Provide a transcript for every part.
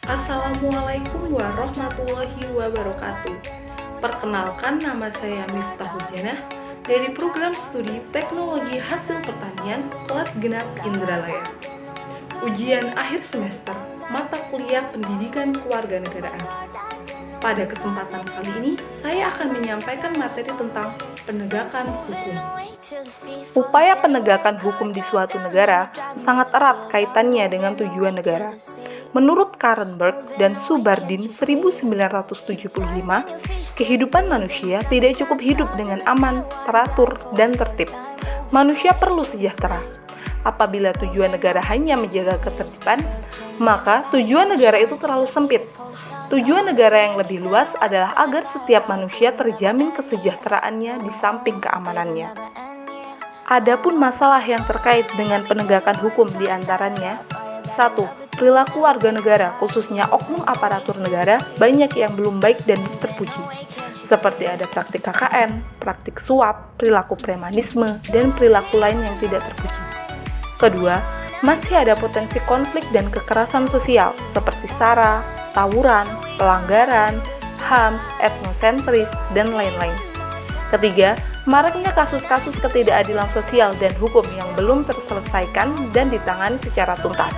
Assalamualaikum warahmatullahi wabarakatuh. Perkenalkan, nama saya Miftah Hujanah dari program studi Teknologi Hasil Pertanian kelas genap Indralaya. Ujian akhir semester mata kuliah Pendidikan Kewarganegaraan. Pada kesempatan kali ini, saya akan menyampaikan materi tentang penegakan hukum. Upaya penegakan hukum di suatu negara sangat erat kaitannya dengan tujuan negara. Menurut Kahrenberg dan Subardin 1975, kehidupan manusia tidak cukup hidup dengan aman, teratur, dan tertib. Manusia perlu sejahtera. Apabila tujuan negara hanya menjaga ketertiban, maka tujuan negara itu terlalu sempit. Tujuan negara yang lebih luas adalah agar setiap manusia terjamin kesejahteraannya di samping keamanannya. Adapun masalah yang terkait dengan penegakan hukum di antaranya: 1. Perilaku warga negara, khususnya oknum aparatur negara, banyak yang belum baik dan terpuji, seperti ada praktik KKN, praktik suap, perilaku premanisme, dan perilaku lain yang tidak terpuji. Kedua, masih ada potensi konflik dan kekerasan sosial, seperti SARA, tawuran, pelanggaran, HAM, etnosentris, dan lain-lain. Ketiga, maraknya kasus-kasus ketidakadilan sosial dan hukum yang belum terselesaikan dan ditangani secara tuntas.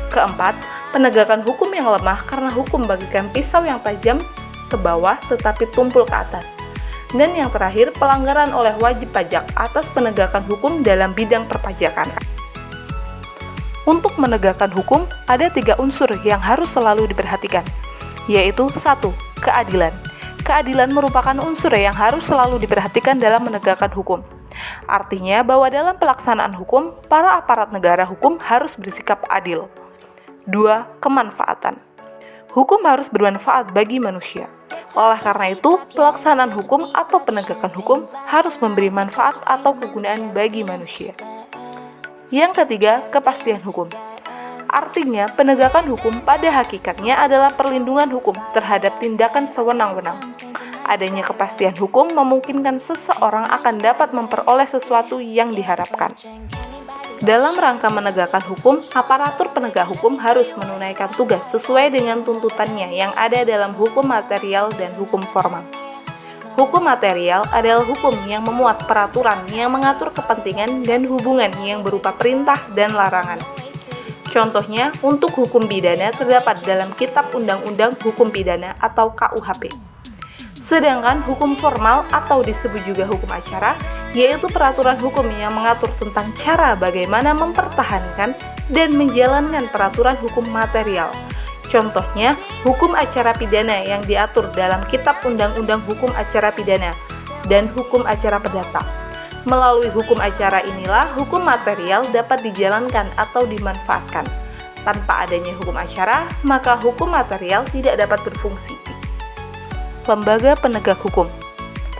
Keempat, penegakan hukum yang lemah karena hukum bagaikan pisau yang tajam ke bawah tetapi tumpul ke atas. Dan yang terakhir, pelanggaran oleh wajib pajak atas penegakan hukum dalam bidang perpajakan. Untuk menegakkan hukum, ada 3 unsur yang harus selalu diperhatikan, yaitu 1. Keadilan. Keadilan merupakan unsur yang harus selalu diperhatikan dalam menegakkan hukum. Artinya bahwa dalam pelaksanaan hukum, para aparat negara hukum harus bersikap adil. 2. Kemanfaatan. Hukum harus bermanfaat bagi manusia. Oleh karena itu, pelaksanaan hukum atau penegakan hukum harus memberi manfaat atau kegunaan bagi manusia. Yang ketiga, kepastian hukum. Artinya, penegakan hukum pada hakikatnya adalah perlindungan hukum terhadap tindakan sewenang-wenang. Adanya kepastian hukum memungkinkan seseorang akan dapat memperoleh sesuatu yang diharapkan. Dalam rangka menegakkan hukum, aparatur penegak hukum harus menunaikan tugas sesuai dengan tuntutannya yang ada dalam hukum material dan hukum formal. Hukum material adalah hukum yang memuat peraturan yang mengatur kepentingan dan hubungan yang berupa perintah dan larangan. Contohnya, untuk hukum pidana terdapat dalam Kitab Undang-Undang Hukum Pidana atau KUHP. Sedangkan hukum formal atau disebut juga hukum acara, yaitu peraturan hukum yang mengatur tentang cara bagaimana mempertahankan dan menjalankan peraturan hukum material. Contohnya, hukum acara pidana yang diatur dalam Kitab Undang-Undang Hukum Acara Pidana dan hukum acara perdata. Melalui hukum acara inilah hukum material dapat dijalankan atau dimanfaatkan. Tanpa adanya hukum acara, maka hukum material tidak dapat berfungsi. Lembaga penegak hukum.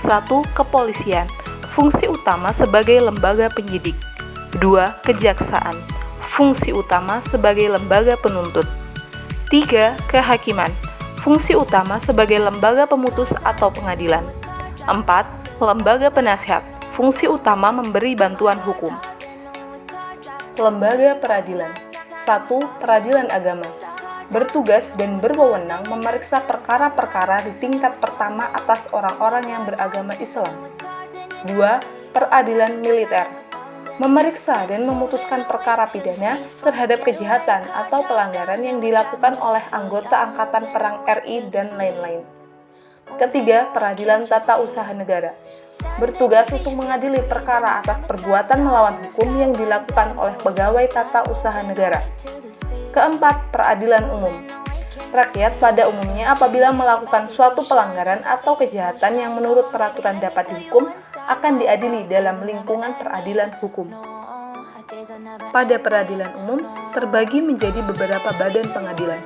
1. Kepolisian. Fungsi utama sebagai lembaga penyidik. 2. Kejaksaan. Fungsi utama sebagai lembaga penuntut. 3. Kehakiman. Fungsi utama sebagai lembaga pemutus atau pengadilan. 4. Lembaga penasihat. Fungsi utama memberi bantuan hukum. Lembaga peradilan. 1. Peradilan agama. Bertugas dan berwenang memeriksa perkara-perkara di tingkat pertama atas orang-orang yang beragama Islam. 2. Peradilan militer. Memeriksa dan memutuskan perkara pidana terhadap kejahatan atau pelanggaran yang dilakukan oleh anggota Angkatan Perang RI dan lain-lain. Ketiga, peradilan tata usaha negara. Bertugas untuk mengadili perkara atas perbuatan melawan hukum yang dilakukan oleh pegawai tata usaha negara. Keempat, peradilan umum. Rakyat pada umumnya apabila melakukan suatu pelanggaran atau kejahatan yang menurut peraturan dapat dihukum, akan diadili dalam lingkungan peradilan hukum. Pada peradilan umum, terbagi menjadi beberapa badan pengadilan.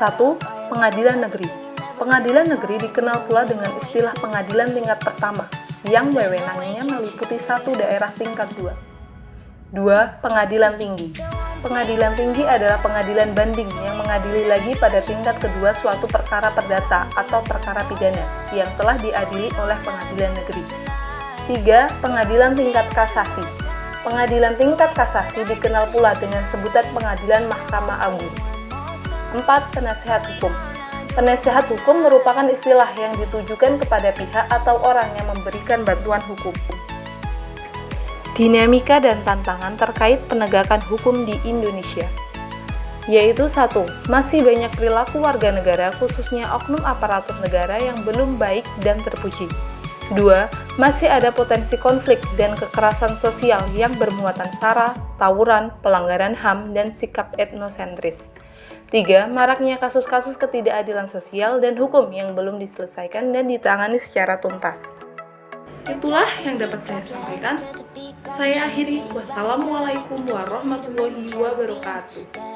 1. Pengadilan negeri. Pengadilan negeri dikenal pula dengan istilah pengadilan tingkat pertama, yang wewenangnya meliputi 1 daerah tingkat 2. 2. Pengadilan tinggi. Pengadilan tinggi adalah pengadilan banding yang mengadili lagi pada tingkat kedua suatu perkara perdata atau perkara pidana yang telah diadili oleh pengadilan negeri. 3. Pengadilan tingkat kasasi. Pengadilan tingkat kasasi dikenal pula dengan sebutan pengadilan Mahkamah Agung. 4. Penasehat hukum. Penasehat hukum merupakan istilah yang ditujukan kepada pihak atau orang yang memberikan bantuan hukum. Dinamika dan tantangan terkait penegakan hukum di Indonesia, yaitu 1. Masih banyak perilaku warga negara khususnya oknum aparatur negara yang belum baik dan terpuji. 2. Masih ada potensi konflik dan kekerasan sosial yang bermuatan sara, tawuran, pelanggaran HAM, dan sikap etnosentris. 3. Maraknya kasus-kasus ketidakadilan sosial dan hukum yang belum diselesaikan dan ditangani secara tuntas. Itulah yang dapat saya sampaikan. Saya akhiri. Wassalamualaikum warahmatullahi wabarakatuh.